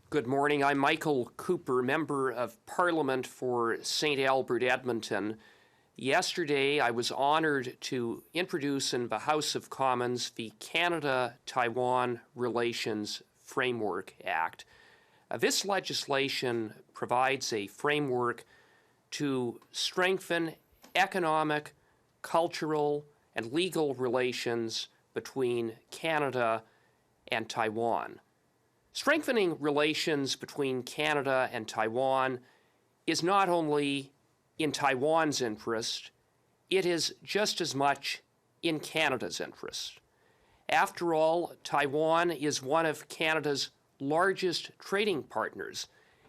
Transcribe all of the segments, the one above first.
Good morning. I'm Michael Cooper, Member of Parliament for St. Albert, Edmonton. Yesterday, I was honored to introduce in the House of Commons the Canada-Taiwan Relations Framework Act. This legislation provides a framework to strengthen economic, cultural, and legal relations between Canada and Taiwan. Strengthening relations between Canada and Taiwan is not only in Taiwan's interest, it is just as much in Canada's interest. After all, Taiwan is one of Canada's largest trading partners.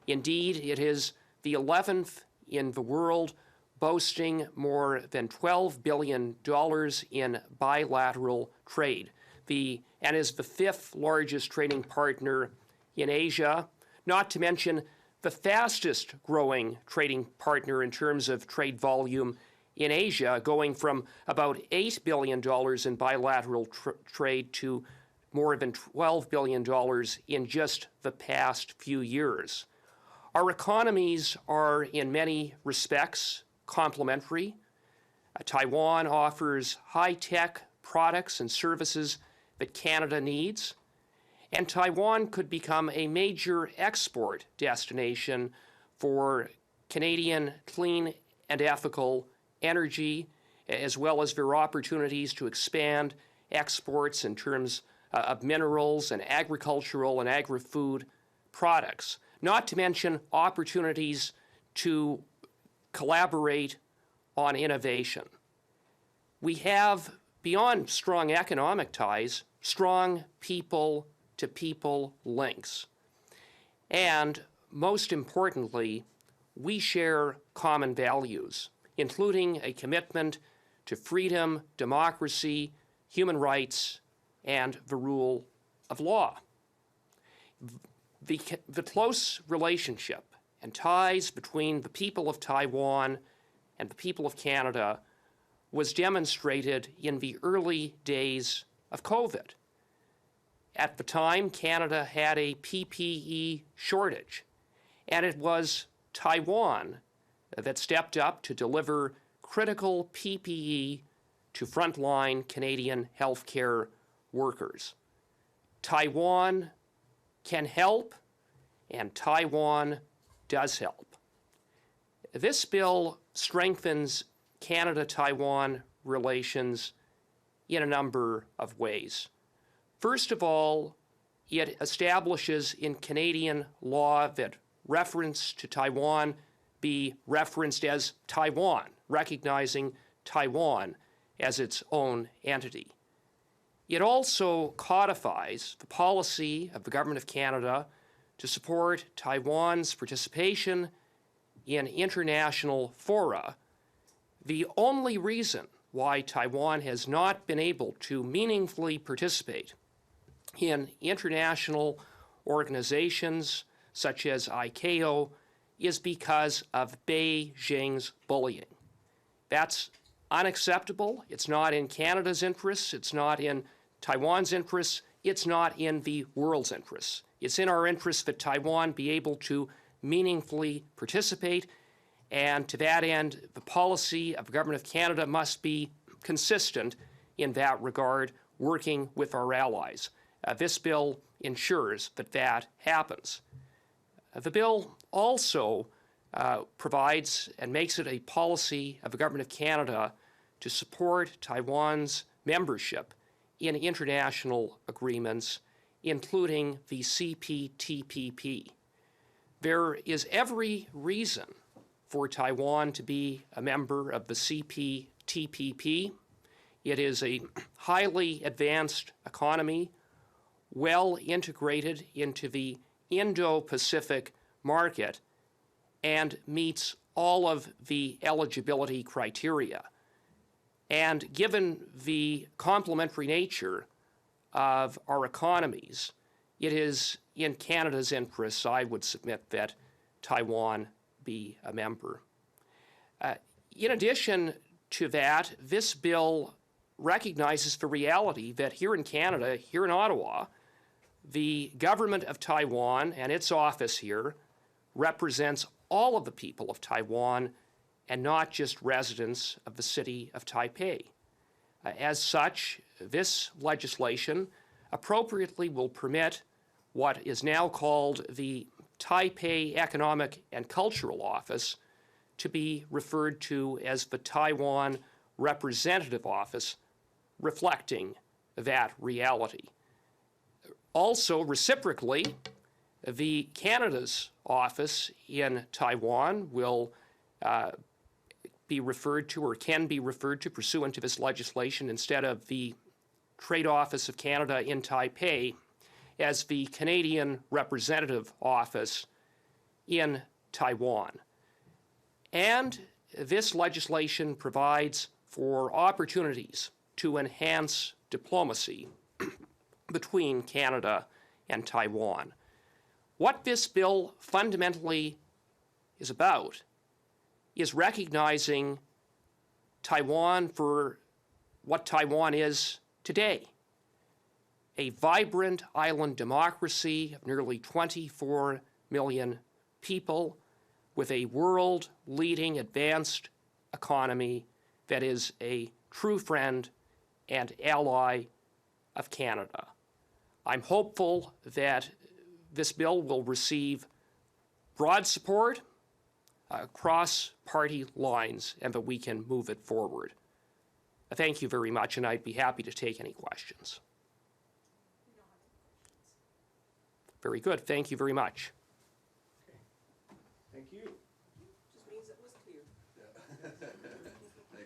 Indeed, it is the 11th in the world, boasting more than $12 billion in bilateral trade, and is the 5th largest trading partner in Asia, not to mention the fastest growing trading partner in terms of trade volume in Asia, going from about $8 billion in bilateral trade to more than $12 billion in just the past few years. Our economies are in many respects complementary. Taiwan offers high-tech products and services that Canada needs, and Taiwan could become a major export destination for Canadian clean and ethical energy, as well as their opportunities to expand exports in terms of minerals and agricultural and agri-food products, not to mention opportunities to collaborate on innovation. We have, beyond strong economic ties, strong people-to-people links. And most importantly, we share common values, including a commitment to freedom, democracy, human rights, and the rule of law. The close relationship and ties between the people of Taiwan and the people of Canada was demonstrated in the early days of COVID. At the time, Canada had a PPE shortage, and it was Taiwan that stepped up to deliver critical PPE to frontline Canadian healthcare workers. Taiwan can help, and Taiwan does help. This bill strengthens Canada-Taiwan relations in a number of ways. First of all, it establishes in Canadian law that reference to Taiwan be referenced as Taiwan, recognizing Taiwan as its own entity. It also codifies the policy of the Government of Canada to support Taiwan's participation in international fora. The only reason why Taiwan has not been able to meaningfully participate in international organizations such as ICAO is because of Beijing's bullying. That's unacceptable. It's not in Canada's interests. It's not in Taiwan's interests. It's not in the world's interests. It's in our interests that Taiwan be able to meaningfully participate, and to that end, the policy of the Government of Canada must be consistent in that regard, working with our allies. This bill ensures that that happens. The bill also provides and makes it a policy of the Government of Canada to support Taiwan's membership in international agreements, including the CPTPP. There is every reason for Taiwan to be a member of the CPTPP. It is a highly advanced economy, well integrated into the Indo-Pacific market, and meets all of the eligibility criteria. And given the complementary nature of our economies, it is in Canada's interests, I would submit, that Taiwan be a member. In addition to that, this bill recognizes the reality that here in Canada, here in Ottawa, the government of Taiwan and its office here represents all of the people of Taiwan and not just residents of the city of Taipei. As such, this legislation appropriately will permit what is now called the Taipei Economic and Cultural Office to be referred to as the Taiwan Representative Office, reflecting that reality. Also, reciprocally, the Canada's office in Taiwan will be referred to, or can be referred to, pursuant to this legislation, instead of the Trade Office of Canada in Taipei, as the Canadian Representative Office in Taiwan. And this legislation provides for opportunities to enhance diplomacy between Canada and Taiwan. What this bill fundamentally is about is recognizing Taiwan for what Taiwan is today: a vibrant island democracy of nearly 24 million people with a world-leading advanced economy that is a true friend and ally of Canada. I'm hopeful that this bill will receive broad support across party lines and that we can move it forward. Thank you very much, and I'd be happy to take any questions. Very good. Thank you very much. Okay. Thank you.